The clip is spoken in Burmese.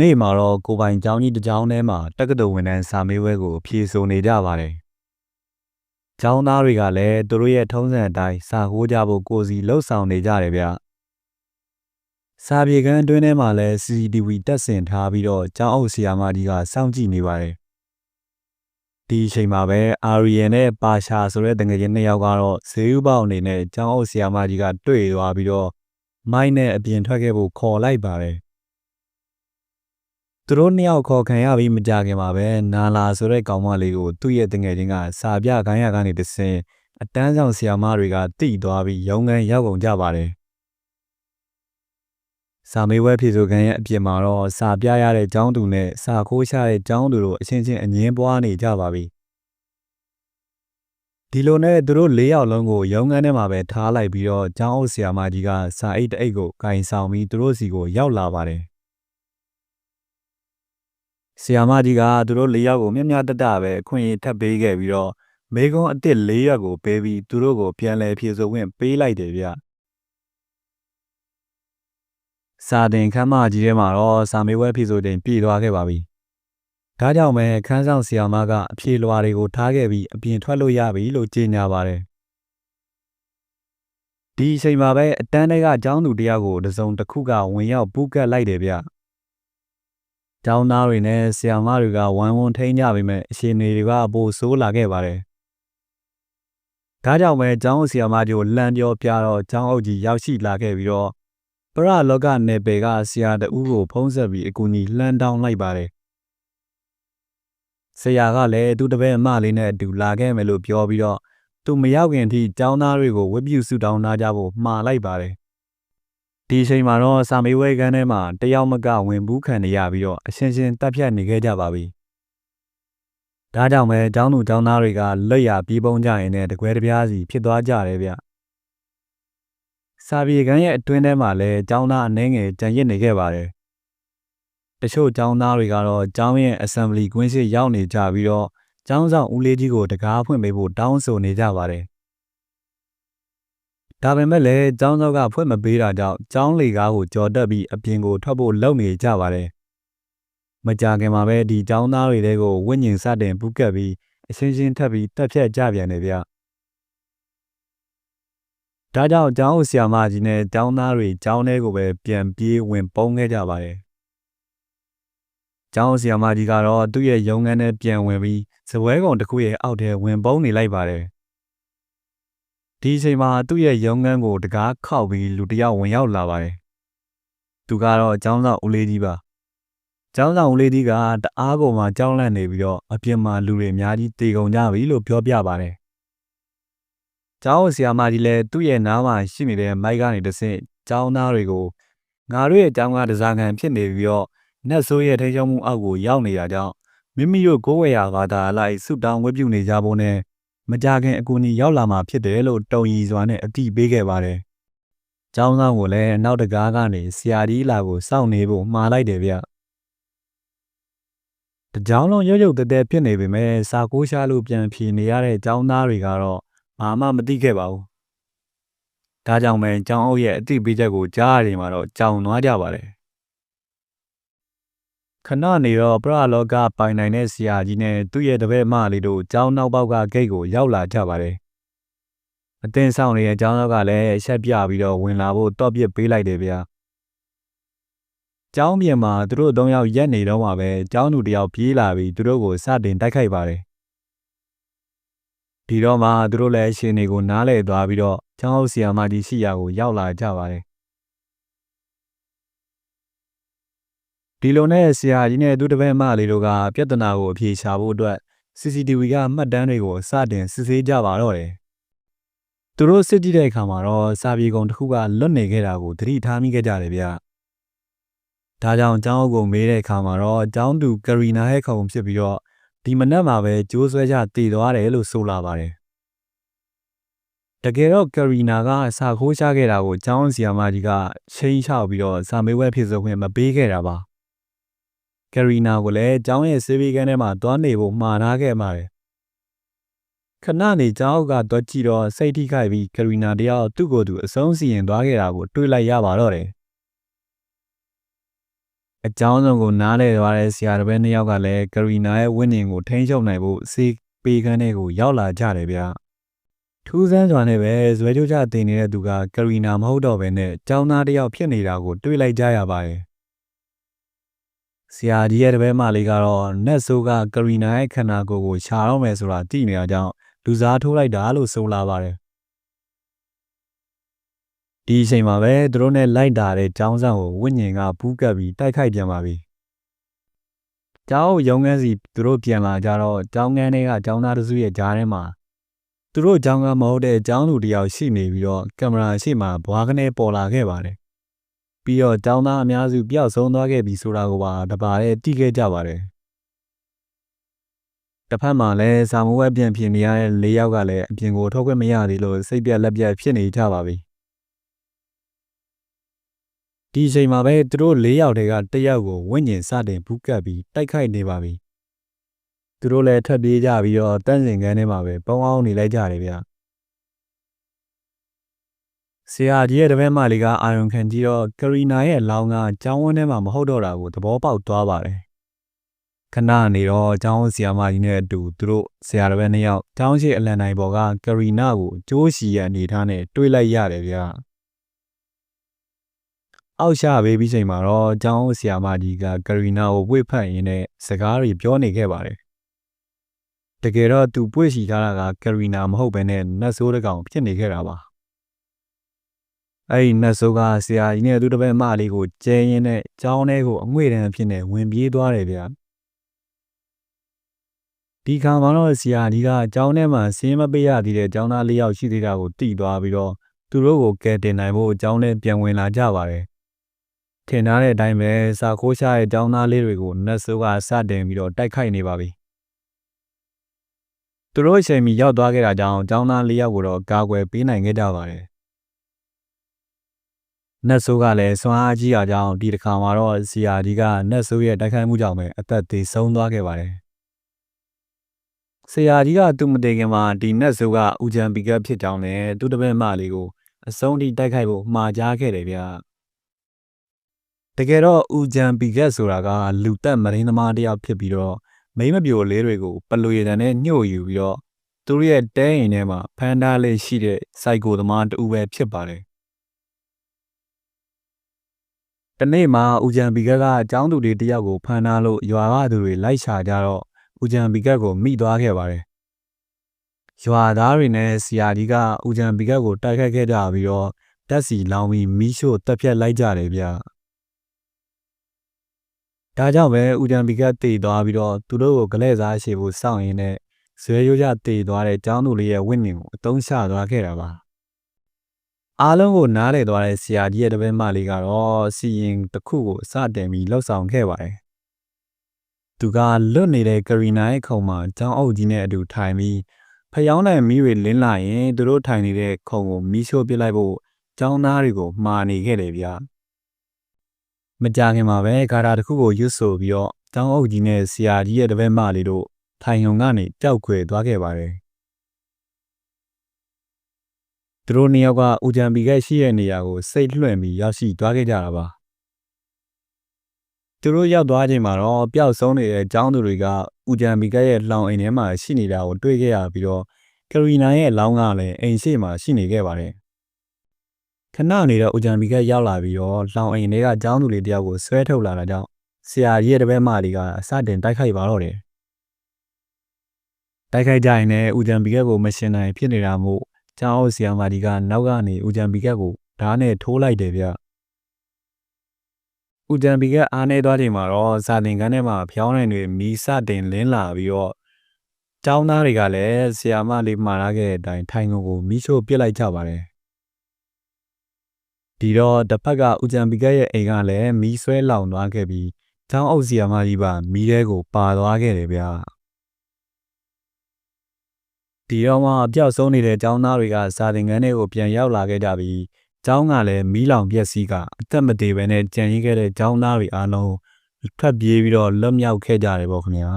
နေ့မှာတော့ကိုပိုင်ကျောင်းကြီးတစ်ကျောင်းထဲမှာတက္ကသိုလ်ဝန်ထမ်းစာမေးပွဲကိုဖြေဆိုနေကြပါတယ်။ကျောင်းသားတွေကလည်းသူတို့ရဲ့ထုံးစံအတိုင်းစာခိုးကြဖို့ကိုယ်စီလှုပ်ဆောင်နေကြတယ်ဗျ။စာပြေခန်းအတွင်းထဲမှာလည်း CCTV တပ်ဆင်ထားပြီးတော့ကျောင်းအုပ်ဆရာမကြီးကစောင့်ကြည့်နေပါတယ်။ဒီအချိန်မှာပဲအာရီယန်နဲ့ပါရှာဆိုတဲ့တငယ်ချင်းနှစ်ယောက်ကတော့ဈေးဥပေါက်အနေနဲ့ကျောင်းအုပ်ဆရာမကြီးကတွေ့သွားပြီးတော့မိုင်းနဲ့အပြင်ထွက်ခဲ့ဖို့ခေါ်လိုက်ပါတယ်။သူတို့နှစ်ယောက်ခေါ်ခံရပြီးမကြခင်မှာပဲနာလာဆိုတဲ့ကောင်မလေးကိုသူ့ရဲ့တငယ်ချင်းကစာပြခိုင်းရကနေတဆင်အတန်းဆောင်ဆရာမတွေကတိသွားပြီးရုံးခန်းရောက်ကုန်ကြပါတယ်။စာမေးပွဲဖြေဆိုခန်းရဲ့အပြင်မှာတော့စာပြရတဲ့ကျောင်းသူနဲ့စာခိုးချတဲ့ကျောင်းသူတို့အချင်းချင်းအငင်းပွားနေကြပါပြီ။ဒီလိုနဲ့သူတို့၄ယောက်လုံးကိုရုံးခန်းထဲမှာပဲထားလိုက်ပြီးတော့ကျောင်းအုပ်ဆရာမကြီးကစာအိတ်တအိတ်ကိုကင်ဆောင်ပြီးသူတို့စီကိုရောက်လာပါတယ်။ဆရာမကြီးကသူတို့၄ယောက်ကိုမျှမျှတတပဲအခွင့်အရေးထပ်ပေးခဲ့ပြီးတော့မေကွန်းအစ်စ်၄ရွက်ကိုပေးပြီးသူတို့ကိုပြန်လည်ဖြေဆိုခွင့်ပေးလိုက်တယ်ဗျ။စာတင်ခန်းမကြီးထဲမှာတော့စာမေးပွဲဖြေဆိုချိန်ပြည့်သွားခဲ့ပါပြီ။ဒါကြောင့်ပဲခန်းဆောင်ဆရာမကအဖြေလွှာတွေကိုထားခဲ့ပြီးအပြင်ထွက်လို့ရပြီလို့ကြေညာပါတယ်။ဒီအချိန်မှာပဲအတန်းထဲကကျောင်းသူတယောက်ကိုတစုံတစ်ခုကဝင်ရောက်ပူးကတ်လိုက်တယ်ဗျ။ကျောင်းသားတွေနဲ့ဆရာမတွေကဝမ်းဝန်းထိန်းကြပေမဲ့အရှင်နေတွေကပိုဆိုးလာခဲ့ပါတယ်။ဒါကြောင့်ပဲကျောင်းဆရာမကြီးကိုလှမ်းပြောပြတော့ကျောင်းအုပ်ကြီးရောက်ရှိလာခဲ့ပြီးတော့ပရလောကနယ်ပယ်ကဆရာတဦးကိုဖုံးဆက်ပြီးအကူအညီလှမ်းတောင်းလိုက်ပါတယ်။ဆရာကလည်းသူ့တပည့်အမလေးနဲ့အတူလာခဲ့မယ်လို့ပြောပြီးတော့သူမရောက်ခင်ထိကျောင်းသားတွေကိုဝတ်ပြုဆုတောင်းထားကြဖို့မှာလိုက်ပါတယ်။ဒီအချိန်မှာတော့စာမေးပွဲခန်းထဲမှာတယောက်မကဝင်ဘူးခံနေရပြီးတော့အချင်းချင်းတပ်ဖြတ်နေခဲ့ကြပါပြီ။ဒါကြောင့်ပဲကျောင်းသူကျောင်းသားတွေကလက်ရပြေးပုံးကြရင်လည်းတကွဲတပြားစီဖြစ်သွားကြတယ်ဗျ။စာပြေခန်းရဲ့အတွင်းထဲမှာလည်းကျောင်းသားအနှဲငယ်ကြံရစ်နေခဲ့ပါတယ်။တချို့ကျောင်းသားတွေကတော့ကျောင်းရဲ့ assembly ကွင်းရှိရောက်နေကြပြီးတော့ကျောင်းဆောင်ဦးလေးကြီးကိုတကားဖွင့်ပေးဖို့တောင်းဆိုနေကြပါတယ်။ဒါပေမဲ့လည်းကျောင်းသောကဖွင့်မပေးတာကြောင့်ကျောင်းလေကားကိုကြော်တက်ပြီးအပြင်ကိုထွက်ဖို့လုပ်နေကြပါတယ်။မကြာခင်မှာပဲဒီကျောင်းသားတွေတဲကိုဝိညာဉ်စတင်ပူးကပ်ပြီးအချင်းချင်းထပ်ပြီးတက်ဖြတ်ကြပြန်တယ်ဗျ။ဒါကြောင့်ကျောင်းဆရာမကြီးနဲ့ကျောင်းသားတွေကျောင်းထဲကိုပဲပြန်ပြေးဝင်ပုန်းခဲ့ကြပါတယ်။ကျောင်းဆရာမကြီးကတော့သူ့ရဲ့ရုံးခန်းထဲပြန်ဝင်ပြီးစပွဲကုံတစ်ခုရဲ့အောက်ထဲဝင်ပုန်းနေလိုက်ပါတယ်။ဒီအချိန်မှာသူ့ရဲ့ရုံးခန်းကိုတကားခောက်ပြီးလူတစ်ယောက်ဝင်ရောက်လာပါတယ်။သူကတော့ကျောင်းဆောင်ဦးလေးကြီးပါ။ကျောင်းဆောင်ဦးလေးကြီးကတအားကိုမှကြောက်လန့်နေပြီးတော့အပြင်မှာလူတွေအများကြီးတေကုန်ကြပြီလို့ပြောပြပါတယ်။ကျောင်းဆရာမကြီးလည်းသူ့ရဲ့နားမှာရှိနေတဲ့မိုက်ကနေတဆင့်ကျောင်းသားတွေကိုငါတို့ရဲ့ကျောင်းကတစားခံဖြစ်နေပြီးတော့နတ်ဆိုးရဲ့ထိန်းချုပ်မှုအောက်ကိုရောက်နေတာကြောင့်မိမိတို့ကိုယ်ဝေယဘာသာအလိုက်ဆုတောင်းဝတ်ပြုနေကြဖို့နဲ့မကြခင်အကူအညီရောက်လာမှာဖြစ်တယ်လို့တုံရီစွာနဲ့အတိပေးခဲ့ပါတယ်။ကျောင်းသားကိုလည်းနောက်တကားကနေဆရာကြီးလာကိုစောင့်နေဖို့မှားလိုက်တယ်ဗျ။တကြောင်လုံးရုပ်ရုပ်တဲတဲဖြစ်နေပေမဲ့စာကိုးရှားလို့ပြန်ဖြေနေရတဲ့ကျောင်းသားတွေကတော့ဘာမှမသိခဲ့ပါဘူး။ဒါကြောင့်ပဲကျောင်းအုပ်ရဲ့အတိပေးချက်ကိုကြားရချိန်မှာတော့ကြောင်နွားကြပါတယ်။ခဏနေတော့ပရလောကပိုင်နိုင်တဲ့ဆရာကြီးနဲ့သူ့ရဲ့တပည့်မလေးတို့ကျောင်းနောက်ပေါက်ကဂိတ်ကိုရောက်လာကြပါတယ်။အတင်းဆောင်နေတဲ့ကျောင်းသားကလည်းအဆက်ပြပြီးတော့ဝင်လာဖို့တော့ပြစ်ပေးလိုက်တယ်ဗျာ။ကျောင်းပြင်မှာသူတို့၃ယောက်ရက်နေတော့မှပဲကျောင်းသူတယောက်ပြေးလာပြီးသူတို့ကိုစတင်တိုက်ခိုက်ပါတယ်။ဒီတော့မှသူတို့လည်းရှင်တွေကိုနားလဲသွားပြီးတော့ကျောင်းအုပ်ဆရာမကြီးရှိရာကိုရောက်လာကြပါတယ်။ဒီလိုနဲ့ဆရာကြီးနဲ့သူ့တပည့်မလေးတို့ကပြဿနာကိုအဖြေရှာဖို့အတွက် CCTV ကမှတ်တမ်းတွေကိုစတင်စစ်ဆေးကြပါတော့တယ်။သူတို့စစ်ကြည့်တဲ့အခါမှာတော့စာပြေကုံတစ်ခုကလွတ်နေခဲ့တာကိုသတိထားမိခဲ့ကြတယ်ဗျ။ဒါကြောင့်ကျောင်းအုပ်ကိုမေးတဲ့အခါမှာတော့ကျောင်းသူကရီနာရဲ့ခုံဖြစ်ပြီးတော့ဒီမနက်မှာပဲကျိုးဆွဲကြတည်သွားတယ်လို့ဆိုလာပါတယ်။တကယ်တော့ကရီနာကစာခိုးချခဲ့တာကိုကျောင်းဆရာမကြီးကချိန်ချောက်ပြီးတော့စာမေးပွဲဖြေဆိုခွင့်မပေးခဲ့တာပါ။ကရီနာကိုလည်းကျောင်းရဲ့ဆေးပေးခန်းထဲမှာသွားနေဖို့မှာထားခဲ့ပါတယ်။ခဏနေကျောင်းကသွားကြည့်တော့စိတ်ထိခိုက်ပြီးကရီနာတယောက်သူ့ကိုယ်သူအဆုံးစီရင်သွားခဲ့တာကိုတွေ့လိုက်ရပါတော့တယ် အကြောင်းစုံကိုနားလည်သွားတဲ့ဆရာတစ်ပည့်နှစ်ယောက်ကလည်းကရီနာရဲ့ဝိညာဉ်ကိုထိန်းချုပ်နိုင်ဖို့စေပေးခန်းထဲကိုရောက်လာကြတယ်ဗျထူးဆန်းစွာနဲ့ပဲဇွဲကြိုးချတင်နေတဲ့သူကကရီနာမဟုတ်တော့ဘဲနဲ့ကျောင်းသားတစ်ယောက်ဖြစ်နေတာကိုတွေ့လိုက်ကြရပါတယ်ဆရာကြီးရဲ့တပည့်မလေးကတော့နတ်ဆိုးကကရီနာရဲ့ခန္ဓာကိုယ်ကိုရှာတော့မယ်ဆိုတာသိနေတာကြောင့်လူစားထိုးလိုက်တာလို့ဆိုလာပါတယ်ဒီအချိန်မှာပဲသူတို့နဲ့လိုက်တာတဲ့ကျောင်းဆောင်ကိုဝိညာဉ်ကပူးကပ်ပြီးတိုက်ခိုက်ပြန်ပါပြီ။ကျောင်းရုံးခန်းစီသူတို့ပြန်လာကြတော့ကျောင်းခန်းထဲကကျောင်းသားတစုရဲ့ကြားထဲမှာသူတို့ကျောင်းကမဟုတ်တဲ့ကျောင်းသူတယောက်ရှိနေပြီးတော့ကင်မရာရှေ့မှာဘွားကနေပေါ်လာခဲ့ပါတယ်။ပြီးတော့ကျောင်းသားအများစုပျောက်ဆုံးသွားခဲ့ပြီဆိုတာကိုပါတပါးနဲ့သိခဲ့ကြပါတယ်။တစ်ဖက်မှာလည်းစာမိုးဝဲပြန်ဖြစ်နေရတဲ့၄ယောက်ကလည်းအပြင်ကိုထုတ်ခွင့်မရသေးလို့စိတ်ပြက်လက်ပြက်ဖြစ်နေကြပါပြီ။ဒီအချိန်မှာပဲသူတို့၄ယောက်တည်းကတစ်ယောက်ကိုဝိညာဉ်စတင်ဘူးကပ်ပြီးတိုက်ခိုက်နေပါပြီ။သူတို့လည်းထွက်ပြေးကြပြီးတော့တန့်စင်ခန်းထဲမှာပဲပုံအောင်နေလိုက်ကြတယ်ဗျ။ဆရာကြီးရဲ့တပည့်မလေးကအာယုံခံကြည့်တော့ကရီနာရဲ့လောင်းကကျောင်းဝန်းထဲမှာမဟုတ်တော့တာကိုသဘောပေါက်သွားပါတယ်။ခဏနေတော့ကျောင်းဆရာမကြီးနဲ့အတူသူတို့ဆရာတပည့်နှစ်ယောက်ကျောင်းရှိအလံတိုင်းပေါ်ကကရီနာကိုကြိုးစီရအနေထားနဲ့တွေးလိုက်ရတယ်ဗျ။အောက်ရှာပေးပြီးချိန်မှာတော့ကျောင်းဆရာမကြီးကကရီနာကိုဝှေ့ဖက်ရင်းနဲ့စကားတွေပြောနေခဲ့ပါတယ်။တကယ်တော့သူပွေ့ရှိထားတာကကရီနာမဟုတ်ဘဲနဲ့နတ်ဆိုးတစ်ကောင်ဖြစ်နေခဲ့တာပါ။အဲ့ဒီနတ်ဆိုးကဆရာကြီးနဲ့သူတစ်ပည့်မလေးကိုကျဲရင်းနဲ့ကျောင်းထဲကိုအငွေ့တန်းဖြစ်နေဝင်ပြေးသွားတယ်ဗျ။ဒီခါမှာတော့ဆရာကြီးကကျောင်းထဲမှာဆင်းမပေးရသေးတဲ့ကျောင်းသား၄ယောက်ရှိသေးတာကိုသိသွားပြီးတော့သူတို့ကိုကယ်တင်နိုင်ဖို့ကျောင်းထဲပြန်ဝင်လာကြပါတယ်။ထင်ထားတဲ့အတိုင်းပဲစာခိုးရှာရဲ့ကျောင်းသားလေးတွေကိုနတ်ဆိုးကစတင်ပြီးတော့တိုက်ခိုက်နေပါပြီ။သူတို့အချိန်မီရောက်သွားခဲ့တာကြောင့်ကျောင်းသား၄ယောက်ကိုတော့ကာကွယ်ပေးနိုင်ခဲ့ကြပါတယ်။နတ်ဆိုးကလည်းစွမ်းအားကြီးတာကြောင့်ဒီတစ်ခါမှာတော့ဆရာကြီးကနတ်ဆိုးရဲ့တိုက်ခိုက်မှုကြောင့်ပဲအသက်သေဆုံးသွားခဲ့ပါတယ်။ဆရာကြီးကသူ့မတည်ခင်မှာဒီနတ်ဆိုးကဦးချမ်းပီကပ်ဖြစ်ကြောင်းနဲ့သူ့တပည့်မလေးကိုအဆုံးထိတိုက်ခိုက်ဖို့မှာကြားခဲ့တယ်ဗျ။တကယ်တော့ဦးချမ်းပီကက်ဆိုတာကလူတက်မရင်းသမားတယောက်ဖြစ်ပြီးတော့မိမပြိုလေးတွေကိုပလူရည်တန်နဲ့ညှို့ယူပြီးတော့သူတို့ရဲ့တဲအိမ်ထဲမှာဖန်ထားလေးရှိတဲ့စိုက်ကိုသမားတူပဲဖြစ်ပါတယ်။တနေ့မှာဦးချမ်းပီကက်ကအကြောင်းသူတွေတယောက်ကိုဖန်ထားလို့ရွာကသူတွေလိုက်ရှာကြတော့ဦးချမ်းပီကက်ကိုမိသွားခဲ့ပါတယ်။ရွာသားတွေနဲ့ဆရာကြီးကဦးချမ်းပီကက်ကိုတိုက်ခိုက်ခဲ့ကြပြီးတော့တက်စီလောင်းပြီးမီးရှို့တက်ဖြတ်လိုက်ကြတယ်ဗျ။ဒါကြောင့်ပဲဦးချမ်းပီကတေသွားပြီးတော့သူတို့ကိုဂလဲ့စားရှိဖို့စောင့်ရင်းနဲ့ဇွဲရိုးကြတေသွားတဲ့ကျောင်းသူလေးရဲ့ဝိညာဉ်ကိုအတုံးချသွားခဲ့တာပါအားလုံးကိုနားလေသွားတဲ့ဆရာကြီးရဲ့တပည့်မလေးကတော့စီရင်တစ်ခုကိုစတင်ပြီးလှုပ်ဆောင်ခဲ့ပါတယ်သူကလွတ်နေတဲ့ကရီနာရဲ့ခုံမှာကျောင်းအုပ်ကြီးနဲ့အတူထိုင်ပြီးဖျောင်းတဲ့မီးတွေလင်းလာရင်သူတို့ထိုင်နေတဲ့ခုံကိုမီးရှို့ပစ်လိုက်ဖို့ကျောင်းသားတွေကိုမှားနေခဲ့တယ်ဗျမကြခင်မှာပဲဂါထာတစ်ခုကိုရွတ်ဆိုပြီးတော့ကျောင်းအုပ်ကြီးနဲ့ဆရာကြီးရဲ့တပည့်မလေးတို့ထိုင်ုံကနေကြောက်ခွေသွားခဲ့ပါတယ်။သူတို့နှစ်ယောက်ကဦးချမ်းပီကက်ရှိတဲ့နေရာကိုစိတ်လွှင့်ပြီးရောက်ရှိသွားခဲ့ကြတာပါ။သူတို့ရောက်သွားချိန်မှာတော့ပျောက်ဆုံးနေတဲ့ကျောင်းသူတွေကဦးချမ်းပီကက်ရဲ့လောင်အိမ်ထဲမှာရှိနေတာကိုတွေ့ခဲ့ရပြီးတော့ကရီနာရဲ့လောင်းကလည်းအိမ်ရှိမှာရှိနေခဲ့ပါတယ်။ခဏနေတော့ဦးချမ်းပီကက်ရောက်လာပြီးတော့လောင်အိမ်ထဲကကျောင်းသူလေးတယောက်ကိုဆွဲထုတ်လာတာကြောင့်ဆရာကြီးရဲ့တပည့်မလေးကအစတင်တိုက်ခိုက်ပါတော့တယ်။တိုက်ခိုက်ကြရင်လည်းဦးချမ်းပီကက်ကိုမရှင်နိုင်ဖြစ်နေတာမို့ကျောင်းအုပ်ဆရာမကြီးကနောက်ကနေဦးချမ်းပီကက်ကိုဓာတ်နဲ့ထိုးလိုက်တယ်ဗျ။ဦးချမ်းပီကက်အားနေသွားချိန်မှာတော့စာသင်ခန်းထဲမှာဖျောင်းနိုင်တွေမီးစတင်လင်းလာပြီးတော့ကျောင်းသားတွေကလည်းဆရာမလေးမှားထားခဲ့တဲ့အတိုင်းထိုင်ကိုမီးရှို့ပစ်လိုက်ကြပါတယ်။ဒီတော့တစ်ဖက်ကဦးချမ်းပီကက်ရဲ့အိမ်ကလည်းမီးဆွဲလောင်သွားခဲ့ပြီးကျောင်းအုပ်ဆရာမကြီးပါမီးထဲကိုပါသွားခဲ့တယ်ဗျာဒီတော့မှပျောက်ဆုံးနေတဲ့ကျောင်းသားတွေကစာသင်ခန်းထဲကိုပြန်ရောက်လာခဲ့ကြပြီးကျောင်းကလည်းမီးလောင်ပျက်စီးကအသက်မသေးဘဲနဲ့ကြံရစ်ခဲ့တဲ့ကျောင်းသားတွေအားလုံးထွက်ပြေးပြီးတော့လွတ်မြောက်ခဲ့ကြတယ်ပေါ့ခင်ဗျာ